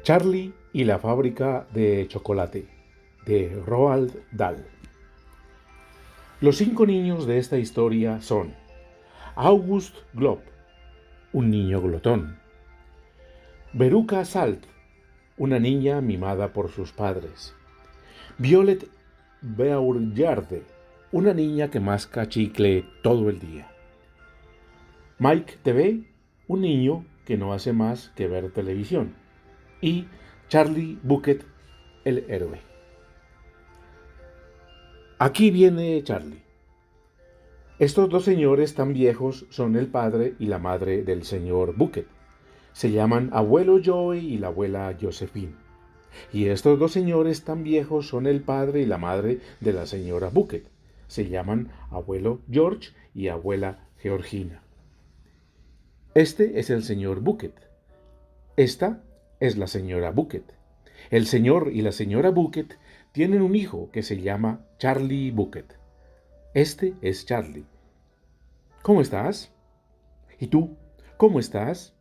Charlie y la fábrica de chocolate, de Roald Dahl. Los 5 niños de esta historia son August Glob, un niño glotón; Veruca Salt, una niña mimada por sus padres; Violet Beauregard, una niña que masca chicle todo el día; Mike TV, un niño que no hace más que ver televisión; y Charlie Bucket, el héroe. Aquí viene Charlie. Estos dos señores tan viejos son el padre y la madre del señor Bucket. Se llaman abuelo Joey y la abuela Josephine. Y estos dos señores tan viejos son el padre y la madre de la señora Bucket. Se llaman abuelo George y abuela Georgina. Este es el señor Bucket. Esta es la señora Bucket. El señor y la señora Bucket tienen un hijo que se llama Charlie Bucket. Este es Charlie. ¿Cómo estás? ¿Y tú? ¿Cómo estás?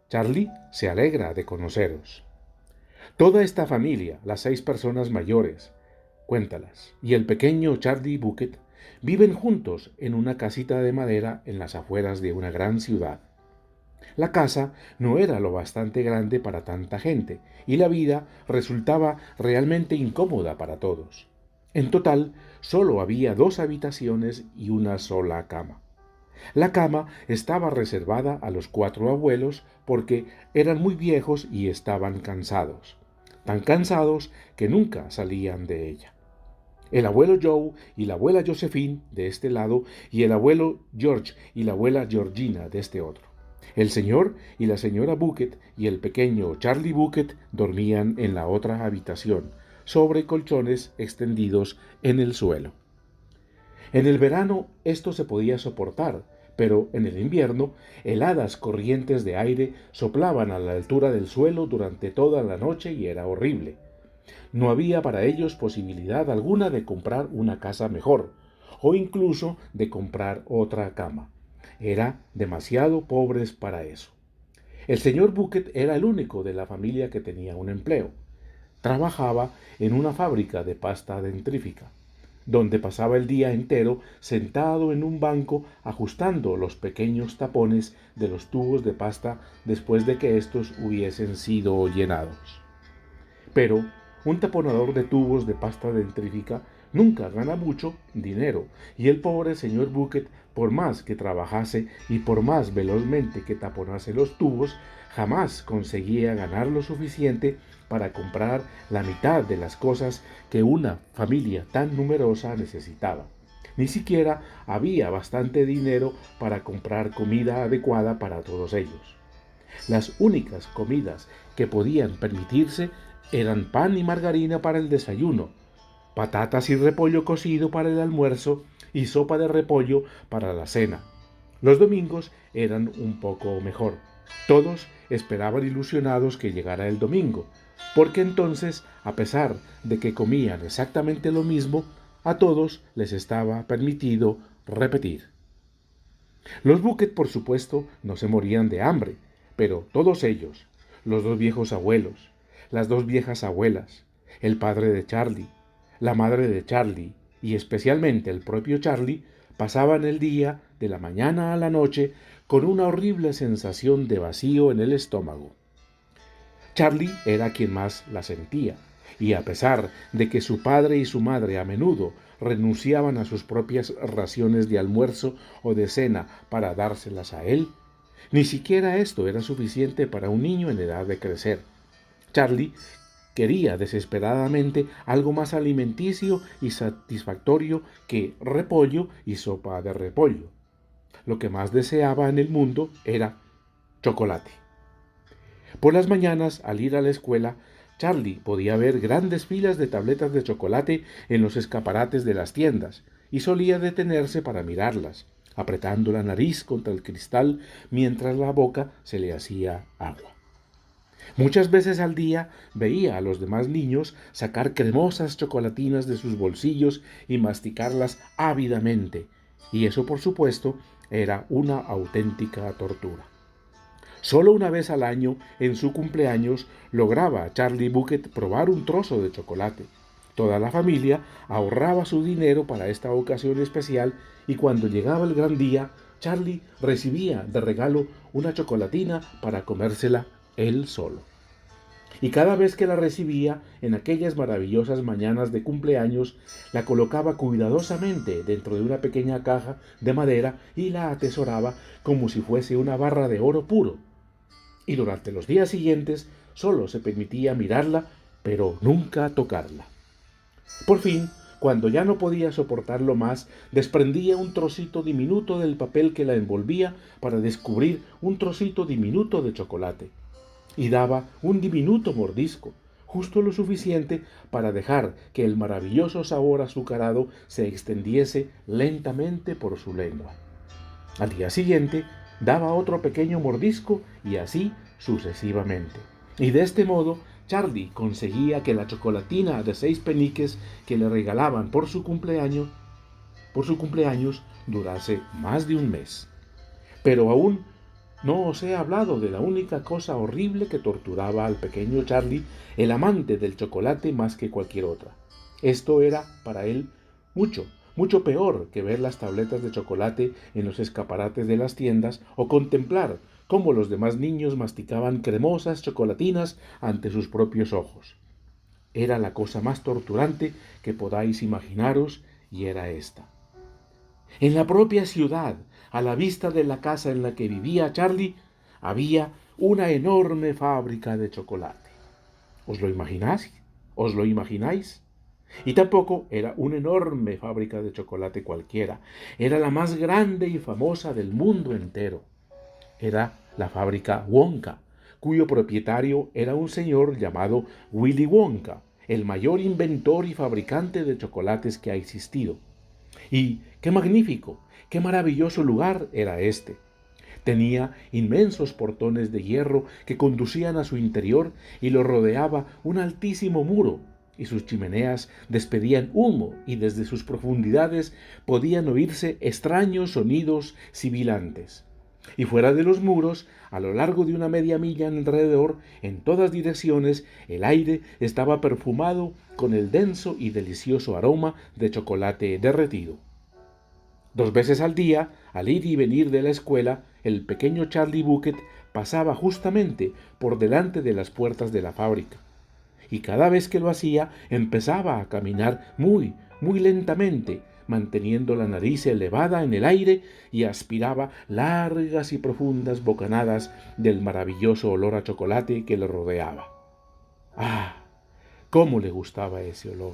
Charlie se alegra de conoceros. Toda esta familia, las 6 personas mayores, cuéntalas, y el pequeño Charlie Bucket viven juntos en una casita de madera en las afueras de una gran ciudad. La casa no era lo bastante grande para tanta gente y la vida resultaba realmente incómoda para todos. En total, solo había 2 habitaciones y una sola cama. La cama estaba reservada a los 4 abuelos porque eran muy viejos y estaban cansados, tan cansados que nunca salían de ella. El abuelo Joe y la abuela Josephine de este lado y el abuelo George y la abuela Georgina de este otro. El señor y la señora Bucket y el pequeño Charlie Bucket dormían en la otra habitación, sobre colchones extendidos en el suelo. En el verano esto se podía soportar, pero en el invierno heladas corrientes de aire soplaban a la altura del suelo durante toda la noche y era horrible. No había para ellos posibilidad alguna de comprar una casa mejor, o incluso de comprar otra cama. Eran demasiado pobres para eso. El señor Bucket era el único de la familia que tenía un empleo. Trabajaba en una fábrica de pasta dentrífica, donde pasaba el día entero sentado en un banco ajustando los pequeños tapones de los tubos de pasta después de que éstos hubiesen sido llenados. Pero un taponador de tubos de pasta dentrífica nunca gana mucho dinero, y el pobre señor Bucket, por más que trabajase y por más velozmente que taponase los tubos, jamás conseguía ganar lo suficiente para comprar la mitad de las cosas que una familia tan numerosa necesitaba. Ni siquiera había bastante dinero para comprar comida adecuada para todos ellos. Las únicas comidas que podían permitirse eran pan y margarina para el desayuno, patatas y repollo cocido para el almuerzo y sopa de repollo para la cena. Los domingos eran un poco mejor. Todos esperaban ilusionados que llegara el domingo, porque entonces, a pesar de que comían exactamente lo mismo, a todos les estaba permitido repetir. Los Bucket, por supuesto, no se morían de hambre, pero todos ellos, los 2 viejos abuelos, las 2 viejas abuelas, el padre de Charlie, la madre de Charlie y especialmente el propio Charlie, pasaban el día, de la mañana a la noche, con una horrible sensación de vacío en el estómago. Charlie era quien más la sentía, y a pesar de que su padre y su madre a menudo renunciaban a sus propias raciones de almuerzo o de cena para dárselas a él, ni siquiera esto era suficiente para un niño en edad de crecer. Charlie quería desesperadamente algo más alimenticio y satisfactorio que repollo y sopa de repollo. Lo que más deseaba en el mundo era chocolate. Por las mañanas, al ir a la escuela, Charlie podía ver grandes filas de tabletas de chocolate en los escaparates de las tiendas y solía detenerse para mirarlas, apretando la nariz contra el cristal mientras la boca se le hacía agua. Muchas veces al día veía a los demás niños sacar cremosas chocolatinas de sus bolsillos y masticarlas ávidamente, y eso por supuesto era una auténtica tortura. Solo una vez al año, en su cumpleaños, lograba Charlie Bucket probar un trozo de chocolate. Toda la familia ahorraba su dinero para esta ocasión especial y cuando llegaba el gran día, Charlie recibía de regalo una chocolatina para comérsela él solo. Y cada vez que la recibía, en aquellas maravillosas mañanas de cumpleaños, la colocaba cuidadosamente dentro de una pequeña caja de madera y la atesoraba como si fuese una barra de oro puro. Y durante los días siguientes solo se permitía mirarla, pero nunca tocarla. Por fin, cuando ya no podía soportarlo más, desprendía un trocito diminuto del papel que la envolvía para descubrir un trocito diminuto de chocolate. Y daba un diminuto mordisco, justo lo suficiente para dejar que el maravilloso sabor azucarado se extendiese lentamente por su lengua. Al día siguiente daba otro pequeño mordisco y así sucesivamente. Y de este modo Charlie conseguía que la chocolatina de 6 peniques que le regalaban por su cumpleaños durase más de un mes. Pero aún no os he hablado de la única cosa horrible que torturaba al pequeño Charlie, el amante del chocolate más que cualquier otra. Esto era para él mucho, mucho peor que ver las tabletas de chocolate en los escaparates de las tiendas o contemplar cómo los demás niños masticaban cremosas chocolatinas ante sus propios ojos. Era la cosa más torturante que podáis imaginaros y era esta. En la propia ciudad, a la vista de la casa en la que vivía Charlie, había una enorme fábrica de chocolate. ¿Os lo imagináis? ¿Os lo imagináis? Y tampoco era una enorme fábrica de chocolate cualquiera. Era la más grande y famosa del mundo entero. Era la fábrica Wonka, cuyo propietario era un señor llamado Willy Wonka, el mayor inventor y fabricante de chocolates que ha existido. Y qué magnífico, qué maravilloso lugar era este. Tenía inmensos portones de hierro que conducían a su interior y lo rodeaba un altísimo muro, y sus chimeneas despedían humo y desde sus profundidades podían oírse extraños sonidos sibilantes. Y fuera de los muros, a lo largo de una media milla alrededor, en todas direcciones, el aire estaba perfumado con el denso y delicioso aroma de chocolate derretido. 2 veces al día, al ir y venir de la escuela, el pequeño Charlie Bucket pasaba justamente por delante de las puertas de la fábrica. Y cada vez que lo hacía, empezaba a caminar muy, muy lentamente, manteniendo la nariz elevada en el aire y aspiraba largas y profundas bocanadas del maravilloso olor a chocolate que le rodeaba. ¡Ah! ¡Cómo le gustaba ese olor!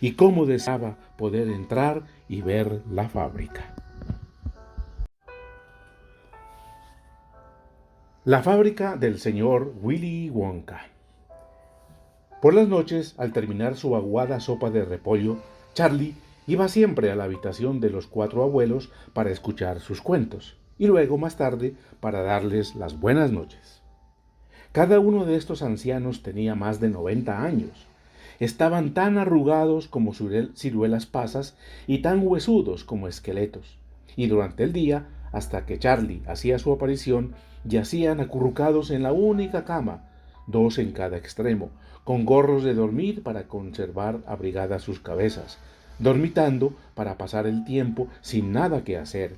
Y cómo deseaba poder entrar y ver la fábrica. La fábrica del señor Willy Wonka. Por las noches, al terminar su aguada sopa de repollo, Charlie iba siempre a la habitación de los 4 abuelos para escuchar sus cuentos, y luego más tarde para darles las buenas noches. Cada uno de estos ancianos tenía más de 90 años. Estaban tan arrugados como ciruelas pasas y tan huesudos como esqueletos. Y durante el día, hasta que Charlie hacía su aparición, yacían acurrucados en la única cama, 2 en cada extremo, con gorros de dormir para conservar abrigadas sus cabezas, dormitando para pasar el tiempo sin nada que hacer.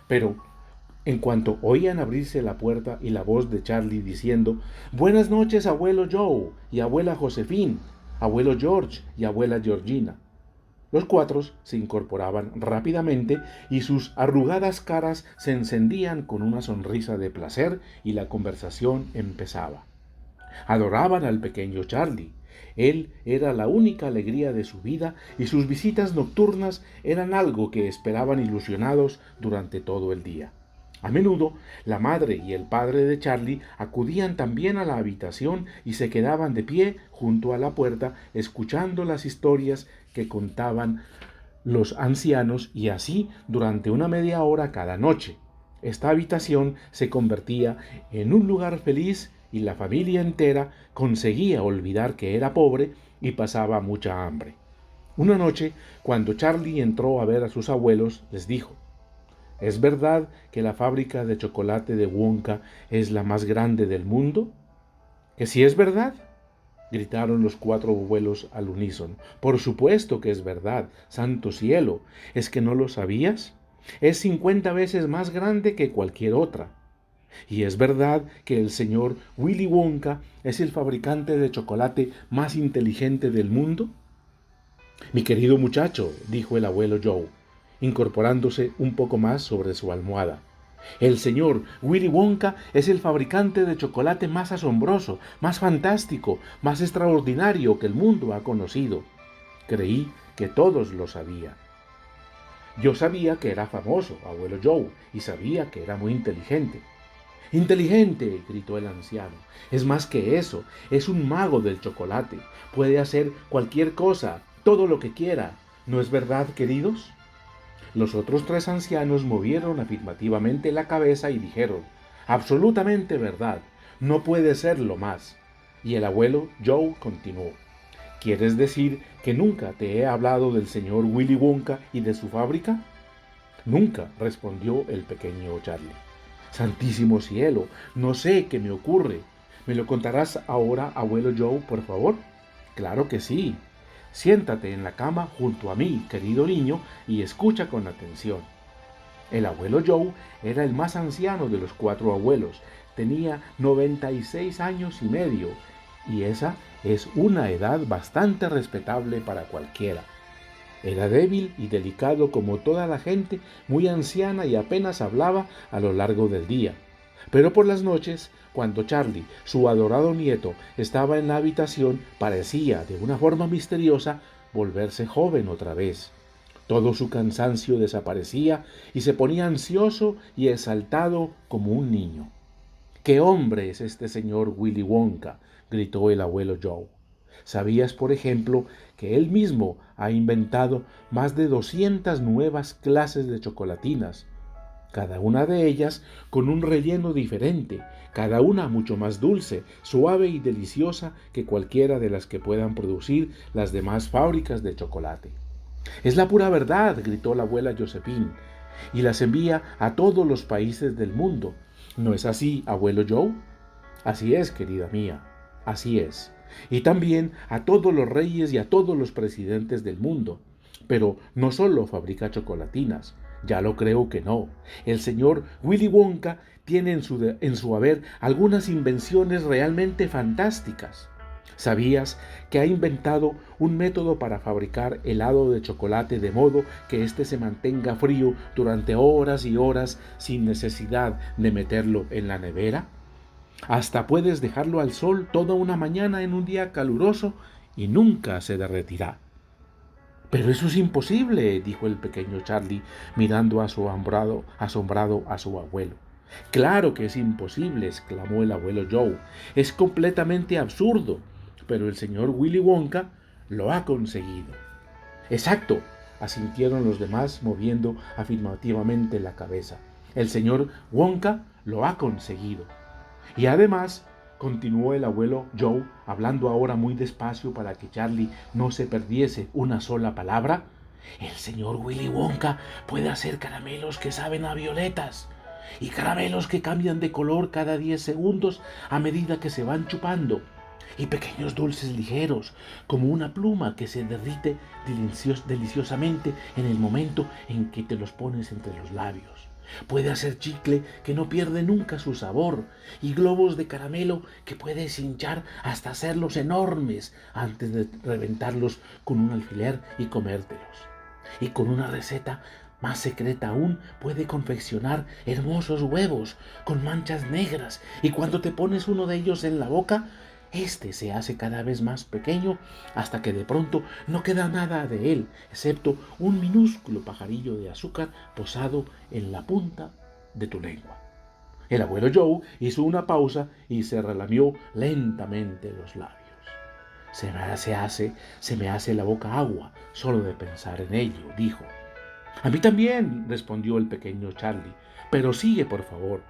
Pero en cuanto oían abrirse la puerta y la voz de Charlie diciendo «Buenas noches, abuelo Joe y abuela Josephine, abuelo George y abuela Georgina», los 4 se incorporaban rápidamente y sus arrugadas caras se encendían con una sonrisa de placer y la conversación empezaba. Adoraban al pequeño Charlie. Él era la única alegría de su vida y sus visitas nocturnas eran algo que esperaban ilusionados durante todo el día. A menudo, la madre y el padre de Charlie acudían también a la habitación y se quedaban de pie junto a la puerta escuchando las historias que contaban los ancianos y así durante una media hora cada noche. Esta habitación se convertía en un lugar feliz y la familia entera conseguía olvidar que era pobre y pasaba mucha hambre. Una noche, cuando Charlie entró a ver a sus abuelos, les dijo: ¿Es verdad que la fábrica de chocolate de Wonka es la más grande del mundo? ¿Que sí es verdad? Gritaron los cuatro abuelos al unísono. Por supuesto que es verdad, santo cielo. ¿Es que no lo sabías? Es 50 veces más grande que cualquier otra. ¿Y es verdad que el señor Willy Wonka es el fabricante de chocolate más inteligente del mundo? Mi querido muchacho, dijo el abuelo Joe, incorporándose un poco más sobre su almohada. El señor Willy Wonka es el fabricante de chocolate más asombroso, más fantástico, más extraordinario que el mundo ha conocido. Creí que todos lo sabían. Yo sabía que era famoso, abuelo Joe, y sabía que era muy inteligente. Inteligente, gritó el anciano. Es más que eso, es un mago del chocolate. Puede hacer cualquier cosa, todo lo que quiera. ¿No es verdad, queridos? Los otros tres ancianos movieron afirmativamente la cabeza y dijeron, absolutamente verdad, no puede serlo más. Y el abuelo Joe continuó, ¿quieres decir que nunca te he hablado del señor Willy Wonka y de su fábrica? Nunca, respondió el pequeño Charlie. Santísimo cielo, no sé qué me ocurre. ¿Me lo contarás ahora, abuelo Joe, por favor? Claro que sí. Siéntate en la cama junto a mí, querido niño, y escucha con atención. El abuelo Joe era el más anciano de los cuatro abuelos. Tenía 96 años y medio, y esa es una edad bastante respetable para cualquiera. Era débil y delicado como toda la gente, muy anciana y apenas hablaba a lo largo del día. Pero por las noches, cuando Charlie, su adorado nieto, estaba en la habitación, parecía, de una forma misteriosa, volverse joven otra vez. Todo su cansancio desaparecía y se ponía ansioso y exaltado como un niño. ¿Qué hombre es este señor Willy Wonka?, gritó el abuelo Joe. ¿Sabías, por ejemplo, que él mismo ha inventado más de 200 nuevas clases de chocolatinas, cada una de ellas con un relleno diferente, cada una mucho más dulce, suave y deliciosa que cualquiera de las que puedan producir las demás fábricas de chocolate? Es la pura verdad, gritó la abuela Josephine, y las envía a todos los países del mundo. ¿No es así, abuelo Joe? Así es, querida mía, así es. Y también a todos los reyes y a todos los presidentes del mundo. Pero no solo fabrica chocolatinas, ya lo creo que no. El señor Willy Wonka tiene en su haber algunas invenciones realmente fantásticas. ¿Sabías que ha inventado un método para fabricar helado de chocolate de modo que éste se mantenga frío durante horas y horas sin necesidad de meterlo en la nevera? Hasta puedes dejarlo al sol toda una mañana en un día caluroso y nunca se derretirá. Pero eso es imposible, dijo el pequeño Charlie, mirando asombrado a su abuelo. Claro que es imposible, exclamó el abuelo Joe. Es completamente absurdo, pero el señor Willy Wonka lo ha conseguido. Exacto, asintieron los demás moviendo afirmativamente la cabeza. El señor Wonka lo ha conseguido. Y además, continuó el abuelo Joe, hablando ahora muy despacio para que Charlie no se perdiese una sola palabra, el señor Willy Wonka puede hacer caramelos que saben a violetas y caramelos que cambian de color cada 10 segundos a medida que se van chupando, y pequeños dulces ligeros, como una pluma que se derrite deliciosamente en el momento en que te los pones entre los labios. Puede hacer chicle que no pierde nunca su sabor y globos de caramelo que puedes hinchar hasta hacerlos enormes antes de reventarlos con un alfiler y comértelos. Y con una receta más secreta aún, puede confeccionar hermosos huevos con manchas negras, y cuando te pones uno de ellos en la boca, este se hace cada vez más pequeño hasta que de pronto no queda nada de él, excepto un minúsculo pajarillo de azúcar posado en la punta de tu lengua. El abuelo Joe hizo una pausa y se relamió lentamente los labios. Se me hace la boca agua solo de pensar en ello, dijo. A mí también, respondió el pequeño Charlie, pero sigue, por favor.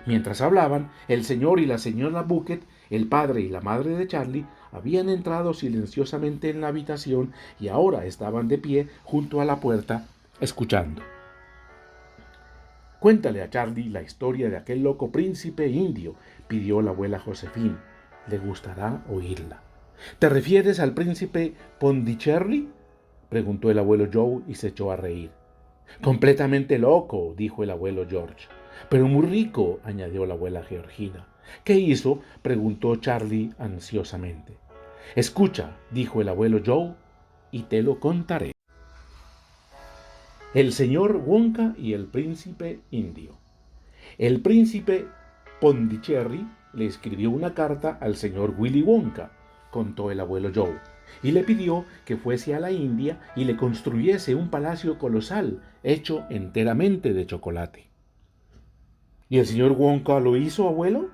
Mientras hablaban, el señor y la señora Bucket, el padre y la madre de Charlie, habían entrado silenciosamente en la habitación y ahora estaban de pie junto a la puerta, escuchando. Cuéntale a Charlie la historia de aquel loco príncipe indio, pidió la abuela Josephine. Le gustará oírla. ¿Te refieres al príncipe Pondicherry?, preguntó el abuelo Joe y se echó a reír. Completamente loco, dijo el abuelo George. Pero muy rico, añadió la abuela Georgina. ¿Qué hizo?, preguntó Charlie ansiosamente. Escucha, dijo el abuelo Joe, y te lo contaré. El señor Wonka y el príncipe indio. El príncipe Pondicherry le escribió una carta al señor Willy Wonka, contó el abuelo Joe, y le pidió que fuese a la India y le construyese un palacio colosal hecho enteramente de chocolate. ¿Y el señor Wonka lo hizo, abuelo?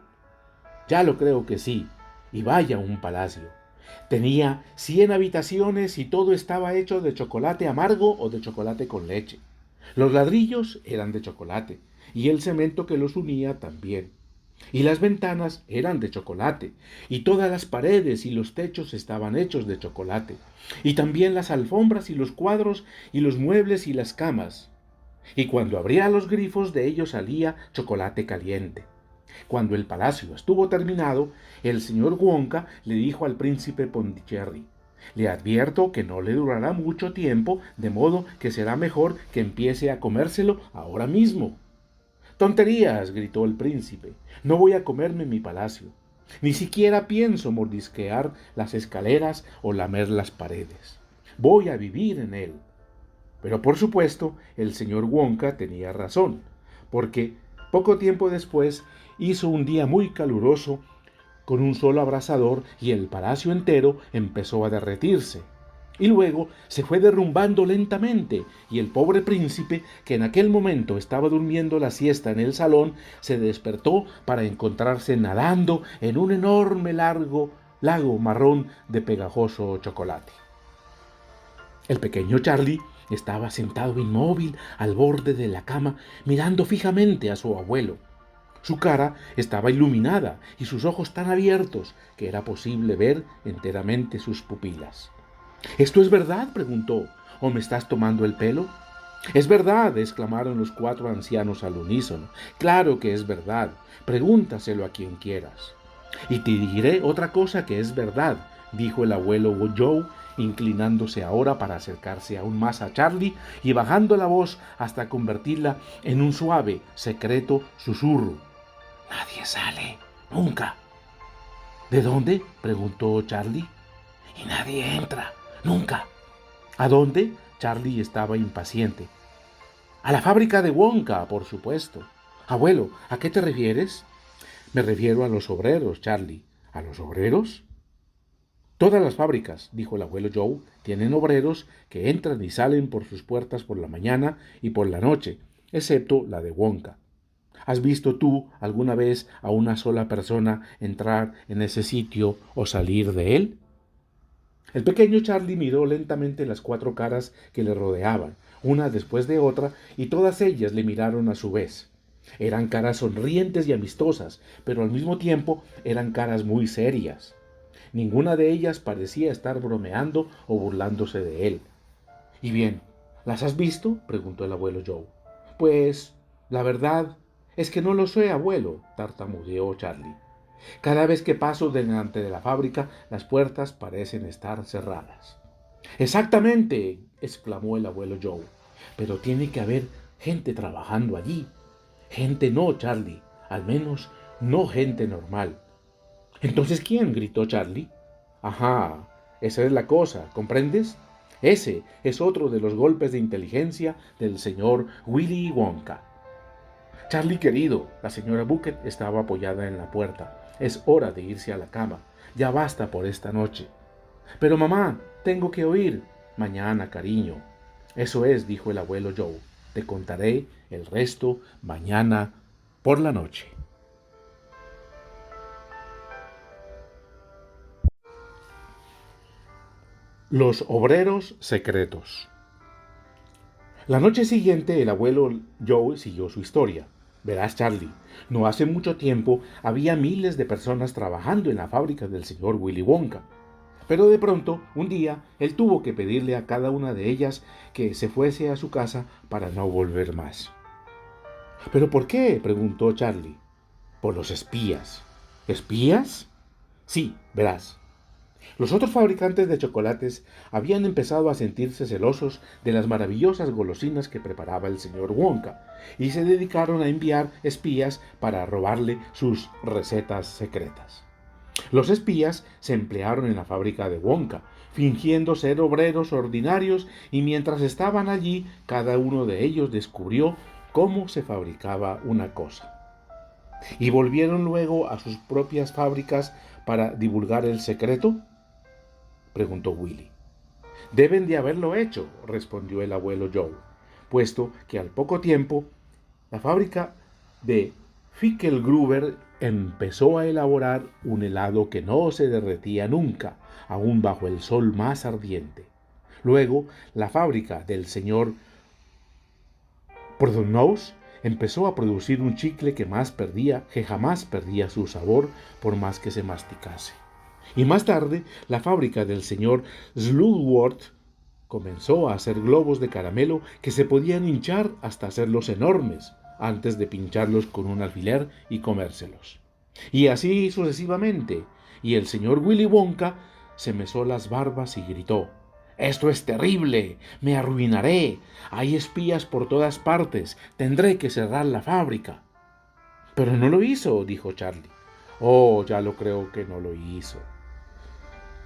Ya lo creo que sí, y vaya un palacio. Tenía 100 habitaciones y todo estaba hecho de chocolate amargo o de chocolate con leche. Los ladrillos eran de chocolate y el cemento que los unía también. Y las ventanas eran de chocolate, y todas las paredes y los techos estaban hechos de chocolate, y también las alfombras y los cuadros y los muebles y las camas. Y cuando abría los grifos de ellos salía chocolate caliente. Cuando el palacio estuvo terminado, el señor Wonka le dijo al príncipe Pondicherry: le advierto que no le durará mucho tiempo, de modo que será mejor que empiece a comérselo ahora mismo. Tonterías, gritó el príncipe, no voy a comerme mi palacio. Ni siquiera pienso mordisquear las escaleras o lamer las paredes. Voy a vivir en él. Pero por supuesto, el señor Wonka tenía razón, porque poco tiempo después hizo un día muy caluroso con un solo abrasador y el palacio entero empezó a derretirse. Y luego se fue derrumbando lentamente, y el pobre príncipe, que en aquel momento estaba durmiendo la siesta en el salón, se despertó para encontrarse nadando en un enorme lago marrón de pegajoso chocolate. El pequeño Charlie estaba sentado inmóvil al borde de la cama, mirando fijamente a su abuelo. Su cara estaba iluminada y sus ojos tan abiertos que era posible ver enteramente sus pupilas. ¿Esto es verdad?, preguntó. ¿O me estás tomando el pelo? Es verdad, exclamaron los 4 ancianos al unísono. Claro que es verdad. Pregúntaselo a quien quieras. Y te diré otra cosa que es verdad, dijo el abuelo Joe, inclinándose ahora para acercarse aún más a Charlie y bajando la voz hasta convertirla en un suave, secreto susurro. Nadie sale, nunca. ¿De dónde?, preguntó Charlie. Y nadie entra, nunca. ¿A dónde? Charlie estaba impaciente. A la fábrica de Wonka, por supuesto. Abuelo, ¿a qué te refieres? Me refiero a los obreros, Charlie. ¿A los obreros? Todas las fábricas, dijo el abuelo Joe, tienen obreros que entran y salen por sus puertas por la mañana y por la noche, excepto la de Wonka. ¿Has visto tú alguna vez a una sola persona entrar en ese sitio o salir de él? El pequeño Charlie miró lentamente las 4 caras que le rodeaban, una después de otra, y todas ellas le miraron a su vez. Eran caras sonrientes y amistosas, pero al mismo tiempo eran caras muy serias. Ninguna de ellas parecía estar bromeando o burlándose de él. ¿Y bien, las has visto?, preguntó el abuelo Joe. Pues, la verdad es que no lo sé, abuelo, tartamudeó Charlie. Cada vez que paso delante de la fábrica, las puertas parecen estar cerradas. Exactamente, exclamó el abuelo Joe. Pero tiene que haber gente trabajando allí. Gente no, Charlie. Al menos no gente normal. ¿Entonces quién?, gritó Charlie. Ajá, esa es la cosa, ¿comprendes? Ese es otro de los golpes de inteligencia del señor Willy Wonka. Charlie querido, la señora Bucket estaba apoyada en la puerta. Es hora de irse a la cama. Ya basta por esta noche. Pero mamá, tengo que oír. Mañana, cariño. Eso es, dijo el abuelo Joe. Te contaré el resto mañana por la noche. Los obreros secretos. La noche siguiente el abuelo Joe siguió su historia. Verás, Charlie, no hace mucho tiempo había miles de personas trabajando en la fábrica del señor Willy Wonka. Pero de pronto, un día, él tuvo que pedirle a cada una de ellas que se fuese a su casa para no volver más. ¿Pero por qué?, preguntó Charlie. Por los espías. ¿Espías? Sí, verás. Los otros fabricantes de chocolates habían empezado a sentirse celosos de las maravillosas golosinas que preparaba el señor Wonka y se dedicaron a enviar espías para robarle sus recetas secretas. Los espías se emplearon en la fábrica de Wonka, fingiendo ser obreros ordinarios, y mientras estaban allí, cada uno de ellos descubrió cómo se fabricaba una cosa. ¿Y volvieron luego a sus propias fábricas para divulgar el secreto?, preguntó Willy. Deben de haberlo hecho, respondió el abuelo Joe, puesto que al poco tiempo la fábrica de Fickelgruber empezó a elaborar un helado que no se derretía nunca, aun bajo el sol más ardiente. Luego, la fábrica del señor Porthonous empezó a producir un chicle que jamás perdía su sabor por más que se masticase. Y más tarde, la fábrica del señor Slugworth comenzó a hacer globos de caramelo que se podían hinchar hasta hacerlos enormes, antes de pincharlos con un alfiler y comérselos. Y así sucesivamente, y el señor Willy Wonka se mesó las barbas y gritó: «¡Esto es terrible! ¡Me arruinaré! Hay espías por todas partes. Tendré que cerrar la fábrica». «Pero no lo hizo», dijo Charlie. «Oh, ya lo creo que no lo hizo.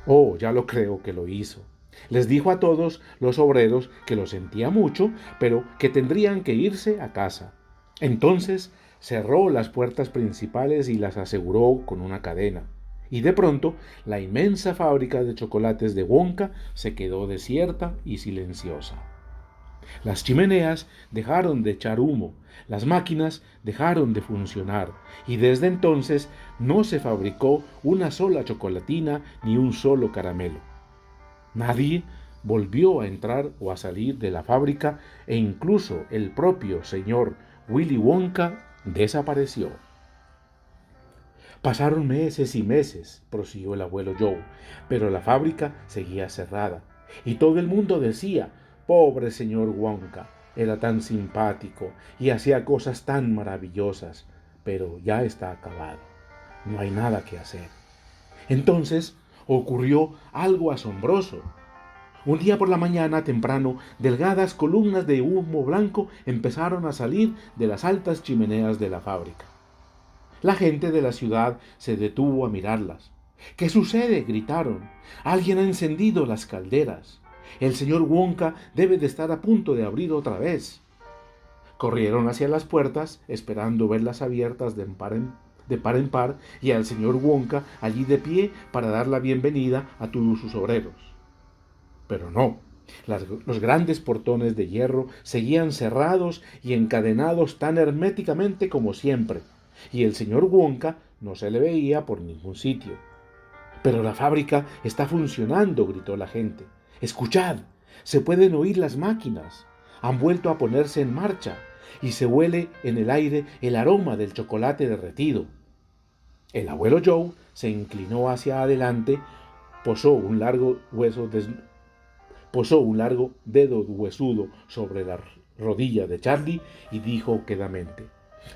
Oh, ya lo creo que lo hizo. Les dijo a todos los obreros que lo sentía mucho, pero que tendrían que irse a casa. Entonces cerró las puertas principales y las aseguró con una cadena. Y de pronto, la inmensa fábrica de chocolates de Wonka se quedó desierta y silenciosa. Las chimeneas dejaron de echar humo, las máquinas dejaron de funcionar, y desde entonces no se fabricó una sola chocolatina ni un solo caramelo. Nadie volvió a entrar o a salir de la fábrica, e incluso el propio señor Willy Wonka desapareció. Pasaron meses y meses, prosiguió el abuelo Joe, pero la fábrica seguía cerrada, y todo el mundo decía: «Pobre señor Wonka, era tan simpático y hacía cosas tan maravillosas, pero ya está acabado. No hay nada que hacer». Entonces ocurrió algo asombroso. Un día por la mañana temprano, delgadas columnas de humo blanco empezaron a salir de las altas chimeneas de la fábrica. La gente de la ciudad se detuvo a mirarlas. «¿Qué sucede?», gritaron. «Alguien ha encendido las calderas. El señor Wonka debe de estar a punto de abrir otra vez». Corrieron hacia las puertas, esperando verlas abiertas de par en par, y al señor Wonka allí de pie para dar la bienvenida a todos sus obreros. Pero no. Los grandes portones de hierro seguían cerrados y encadenados tan herméticamente como siempre, y el señor Wonka no se le veía por ningún sitio. «Pero la fábrica está funcionando», gritó la gente. «Escuchad, se pueden oír las máquinas. Han vuelto a ponerse en marcha, y se huele en el aire el aroma del chocolate derretido». El abuelo Joe se inclinó hacia adelante, posó un largo dedo huesudo sobre la rodilla de Charlie y dijo quedamente: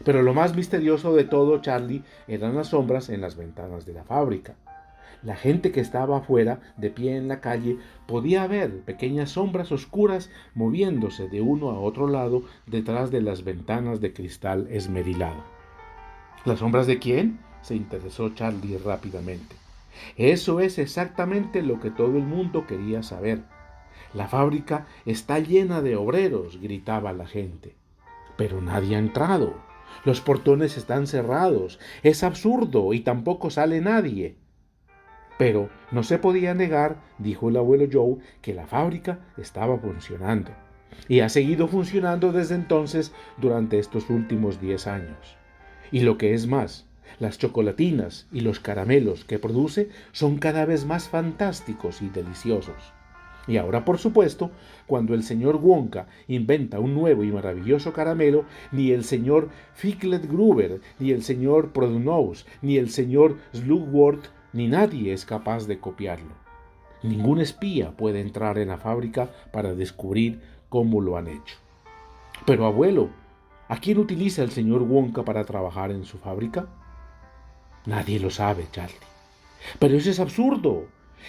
«Pero lo más misterioso de todo, Charlie, eran las sombras en las ventanas de la fábrica. La gente que estaba afuera, de pie en la calle, podía ver pequeñas sombras oscuras moviéndose de uno a otro lado detrás de las ventanas de cristal esmerilado». «¿Las sombras de quién?», se interesó Charlie rápidamente. «Eso es exactamente lo que todo el mundo quería saber. La fábrica está llena de obreros», gritaba la gente. «Pero nadie ha entrado. Los portones están cerrados. Es absurdo y tampoco sale nadie». Pero no se podía negar, dijo el abuelo Joe, que la fábrica estaba funcionando. Y ha seguido funcionando desde entonces durante estos últimos 10 años. Y lo que es más, las chocolatinas y los caramelos que produce son cada vez más fantásticos y deliciosos. Y ahora, por supuesto, cuando el señor Wonka inventa un nuevo y maravilloso caramelo, ni el señor Fickelgruber, ni el señor Porthonous, ni el señor Slugworth, ni nadie es capaz de copiarlo. Ningún espía puede entrar en la fábrica para descubrir cómo lo han hecho. «Pero abuelo, ¿A quién utiliza el señor Wonka para trabajar en su fábrica? Nadie lo sabe, Charlie. Pero eso es absurdo.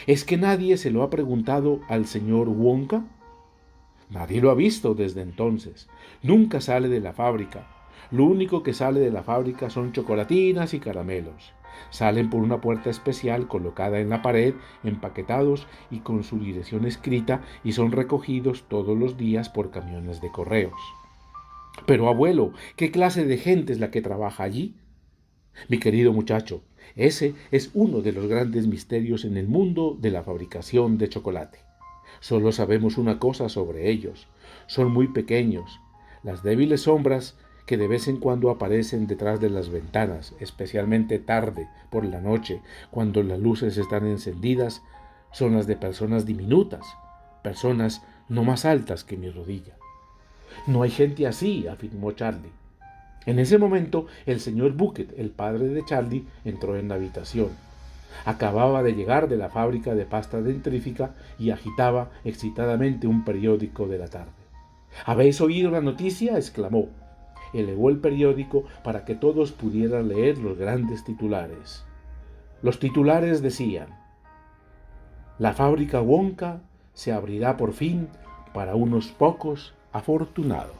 ¿Es que nadie se lo ha preguntado al señor Wonka? Nadie lo ha visto desde entonces. Nunca sale de la fábrica. Lo único que sale de la fábrica son chocolatinas y caramelos. Salen por una puerta especial colocada en la pared, empaquetados y con su dirección escrita, y son recogidos todos los días por camiones de correos. Pero abuelo, ¿qué clase de gente es la que trabaja allí? Mi querido muchacho, ese es uno de los grandes misterios en el mundo de la fabricación de chocolate. Solo sabemos una cosa sobre ellos. Son muy pequeños. Las débiles sombras que de vez en cuando aparecen detrás de las ventanas, especialmente tarde, por la noche, cuando las luces están encendidas, son las de personas diminutas, personas no más altas que mi rodilla. No hay gente así, afirmó Charlie. En ese momento, el señor Bucket, el padre de Charlie, entró en la habitación. Acababa de llegar de la fábrica de pasta dentrífica y agitaba excitadamente un periódico de la tarde. ¿Habéis oído la noticia?, exclamó. Elevó el periódico para que todos pudieran leer los grandes titulares. Los titulares decían: la fábrica Wonka se abrirá por fin para unos pocos afortunados.